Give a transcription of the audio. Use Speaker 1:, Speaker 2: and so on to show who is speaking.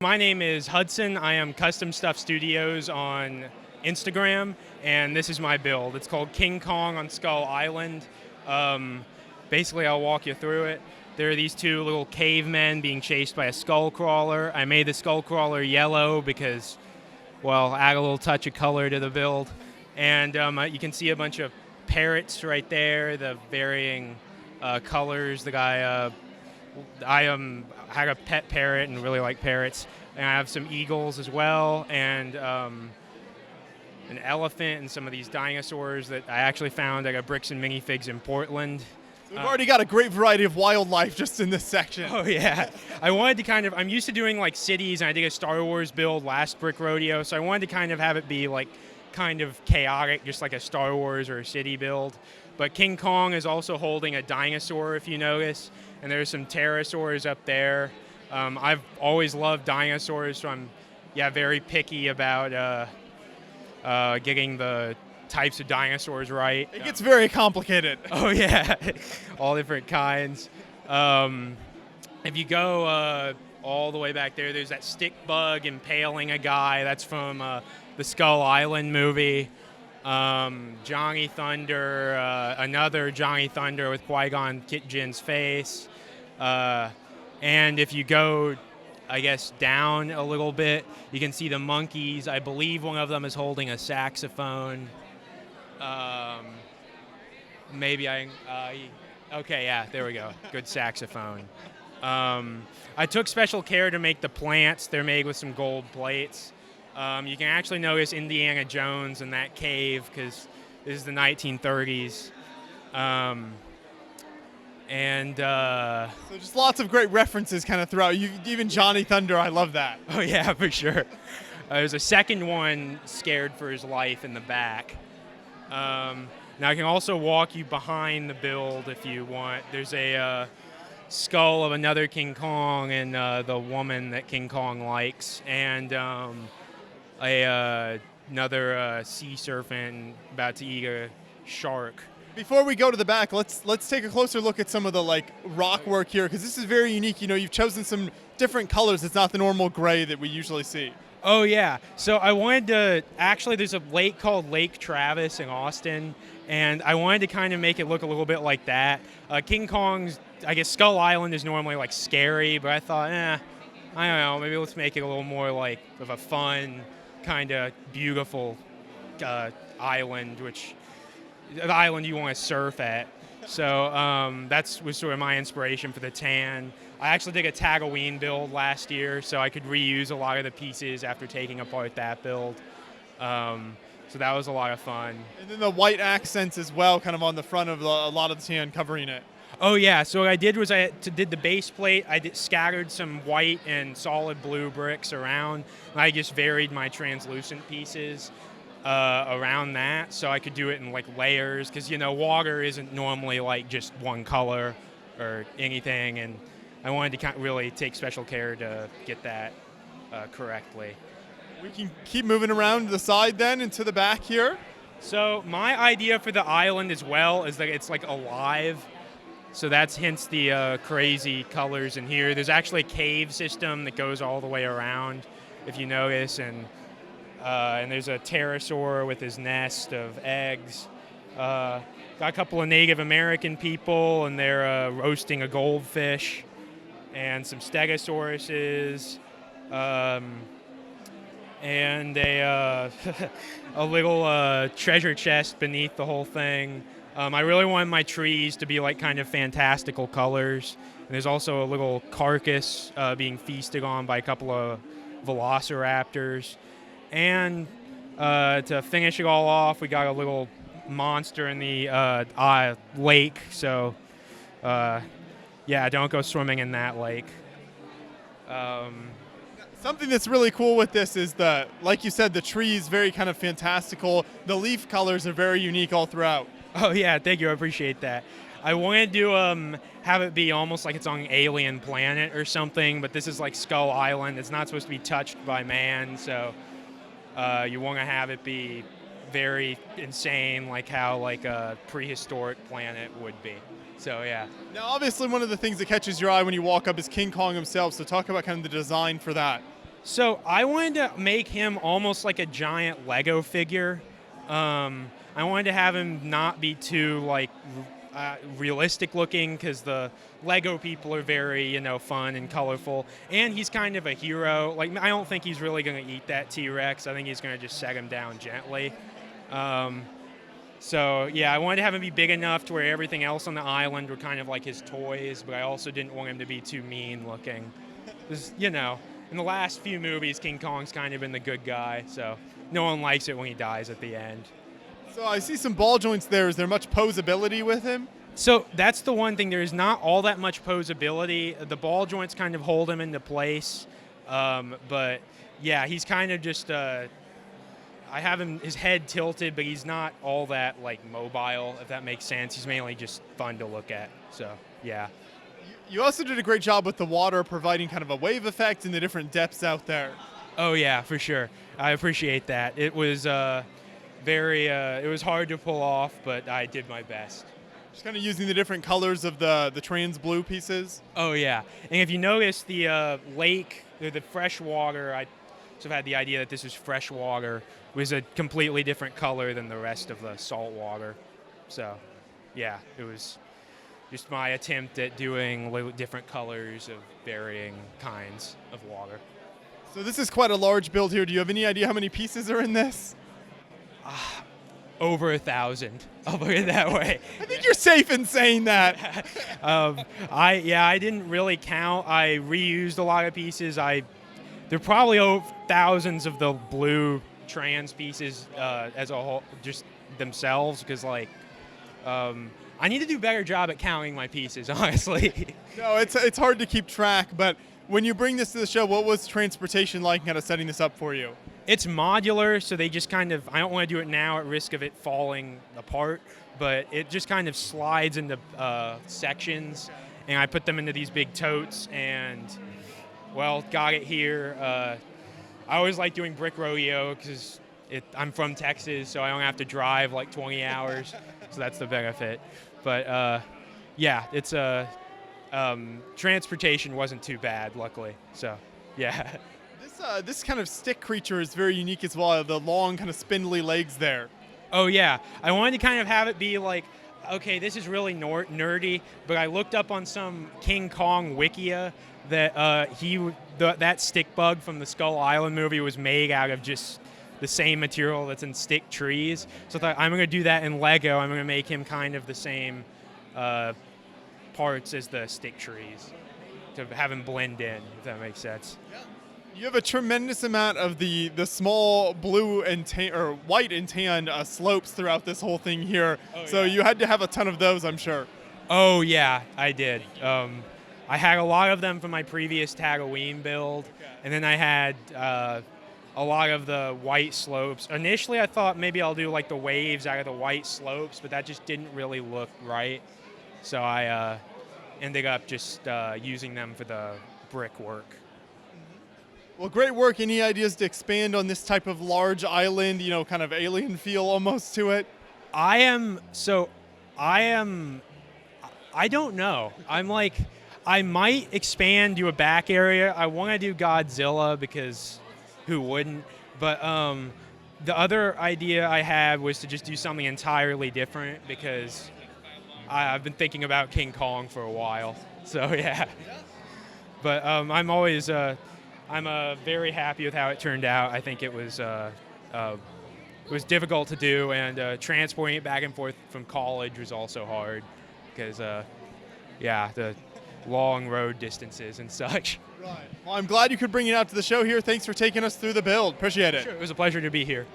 Speaker 1: My name is Hudson. I am Custom Stuff Studios on Instagram, and this is my build. It's called King Kong on Skull Island. Basically, I'll walk you through it. There are these two little cavemen being chased by a skull crawler. I made the skull crawler yellow because, well, add a little touch of color to the build. And you can see a bunch of parrots right there, the varying colors. The guy, I had a pet parrot and really like parrots. And I have some eagles as well, and an elephant and some of these dinosaurs that I actually found at a Bricks and Minifigs in Portland.
Speaker 2: We've already got a great variety of wildlife just in this section.
Speaker 1: Oh yeah, I wanted to I'm used to doing like cities, and I did a Star Wars build last Brick Rodeo, so I wanted to kind of have it be like kind of chaotic, just like a Star Wars or a city build. But King Kong is also holding a dinosaur, if you notice, and there's some pterosaurs up there. I've always loved dinosaurs, so I'm very picky about getting the types of dinosaurs right.
Speaker 2: It gets very complicated.
Speaker 1: Oh yeah, all different kinds. If you go all the way back there, there's that stick bug impaling a guy. That's from the Skull Island movie. Johnny Thunder, another Johnny Thunder with Qui-Gon Jinn's face. And if you go, I guess, down a little bit, you can see the monkeys. I believe one of them is holding a saxophone. Okay, yeah, there we go. Good saxophone. I took special care to make the plants. They're made with some gold plates. You can actually notice Indiana Jones in that cave because this is the 1930s.
Speaker 2: So just lots of great references kind of throughout. Even Johnny Thunder, I love that.
Speaker 1: Oh yeah, for sure. There's a second one scared for his life in the back. Now I can also walk you behind the build if you want. There's a skull of another King Kong and the woman that King Kong likes, and another sea serpent about to eat a shark.
Speaker 2: Before we go to the back, let's take a closer look at some of the rock work here, because this is very unique. You've chosen some different colors. It's not the normal gray that we usually see.
Speaker 1: Oh yeah, so I wanted to, actually there's a lake called Lake Travis in Austin, and I wanted to kind of make it look a little bit like that. King Kong's, I guess Skull Island is normally scary, but I thought, I don't know, maybe let's make it a little more of a fun, kind of beautiful island, which the island you want to surf at. So that was sort of my inspiration for the tan. I actually did a Tatooine build last year, so I could reuse a lot of the pieces after taking apart that build. So that was a lot of fun.
Speaker 2: And then the white accents as well, kind of on the front of a lot of the tan covering it.
Speaker 1: Oh yeah, so what I did was did the base plate, scattered some white and solid blue bricks around, and I just varied my translucent pieces around that, so I could do it in layers, because water isn't normally just one color or anything, and I wanted to really take special care to get that correctly.
Speaker 2: We can keep moving around to the side then and to the back here.
Speaker 1: So my idea for the island as well is that it's alive, so that's hence the crazy colors in here. There's actually a cave system that goes all the way around, if you notice, and there's a pterosaur with his nest of eggs. Got a couple of Native American people, and they're roasting a goldfish, and some stegosauruses, and a little treasure chest beneath the whole thing. I really wanted my trees to be kind of fantastical colors. And there's also a little carcass being feasted on by a couple of velociraptors. And to finish it all off, we got a little monster in the lake. So, don't go swimming in that lake.
Speaker 2: Something that's really cool with this is like you said, the tree is very kind of fantastical. The leaf colors are very unique all throughout.
Speaker 1: Oh yeah, thank you. I appreciate that. I wanted to have it be almost like it's on an alien planet or something, but this is Skull Island. It's not supposed to be touched by man, so you want to have it be very insane, how a prehistoric planet would be. So yeah.
Speaker 2: Now obviously one of the things that catches your eye when you walk up is King Kong himself, so talk about kind of the design for that.
Speaker 1: So I wanted to make him almost like a giant Lego figure. I wanted to have him not be too like realistic looking because the Lego people are very fun and colorful, and he's kind of a hero. Like I don't think he's really going to eat that T-Rex. I think he's going to just set him down gently. So yeah, I wanted to have him be big enough to where everything else on the island were kind of like his toys, but I also didn't want him to be too mean looking. Because, in the last few movies, King Kong's kind of been the good guy, so no one likes it when he dies at the end.
Speaker 2: So I see some ball joints there. Is there much posability with him?
Speaker 1: So that's the one thing. There's not all that much posability. The ball joints kind of hold him into place, but yeah, he's kind of just. I have his head tilted, but he's not all that like mobile, if that makes sense. He's mainly just fun to look at. So yeah.
Speaker 2: You also did a great job with the water, providing kind of a wave effect in the different depths out there.
Speaker 1: Oh yeah, for sure. I appreciate that. It was it was hard to pull off, but I did my best.
Speaker 2: Just kind of using the different colors of the trans blue pieces.
Speaker 1: Oh yeah, and if you notice the lake, the fresh water, I sort of had the idea that this was fresh water, was a completely different color than the rest of the salt water. So yeah, it was just my attempt at doing different colors of varying kinds of water.
Speaker 2: So this is quite a large build here. Do you have any idea how many pieces are in this?
Speaker 1: Over 1,000. I'll put it that way.
Speaker 2: I think you're safe in saying that.
Speaker 1: I didn't really count. I reused a lot of pieces. There are probably thousands of the blue trans pieces as a whole, just themselves, because I need to do a better job at counting my pieces, honestly.
Speaker 2: No, it's hard to keep track, but when you bring this to the show, what was transportation like kind of setting this up for you?
Speaker 1: It's modular, so they just kind of, I don't want to do it now at risk of it falling apart, but it just kind of slides into sections, and I put them into these big totes, and, well, got it here. I always like doing brick rodeo because I'm from Texas, so I don't have to drive like 20 hours, so that's the benefit. But, yeah, it's transportation wasn't too bad, luckily, so, yeah.
Speaker 2: This kind of stick creature is very unique as well, the long kind of spindly legs there.
Speaker 1: Oh yeah, I wanted to kind of have it be like, okay, this is really nerdy, but I looked up on some King Kong wikia that that stick bug from the Skull Island movie was made out of just the same material that's in stick trees. So I thought, I'm going to do that in Lego. I'm going to make him kind of the same parts as the stick trees to have him blend in, if that makes sense.
Speaker 2: Yeah. You have a tremendous amount of the small blue and or white and tan slopes throughout this whole thing here. Oh, so yeah. You had to have a ton of those, I'm sure.
Speaker 1: Oh yeah, I did. I had a lot of them from my previous Tatooine build, and then I had a lot of the white slopes. Initially, I thought maybe I'll do like the waves out of the white slopes, but that just didn't really look right. So I ended up just using them for the brickwork.
Speaker 2: Well, great work. Any ideas to expand on this type of large island, kind of alien feel almost to it?
Speaker 1: I don't know. I might expand to a back area. I want to do Godzilla because who wouldn't? But the other idea I had was to just do something entirely different because I've been thinking about King Kong for a while. So yeah. But I'm very happy with how it turned out. I think it was difficult to do, and transporting it back and forth from college was also hard because, the long road distances and such.
Speaker 2: Right. Well, I'm glad you could bring it out to the show here. Thanks for taking us through the build. Appreciate it.
Speaker 1: Sure. It was a pleasure to be here.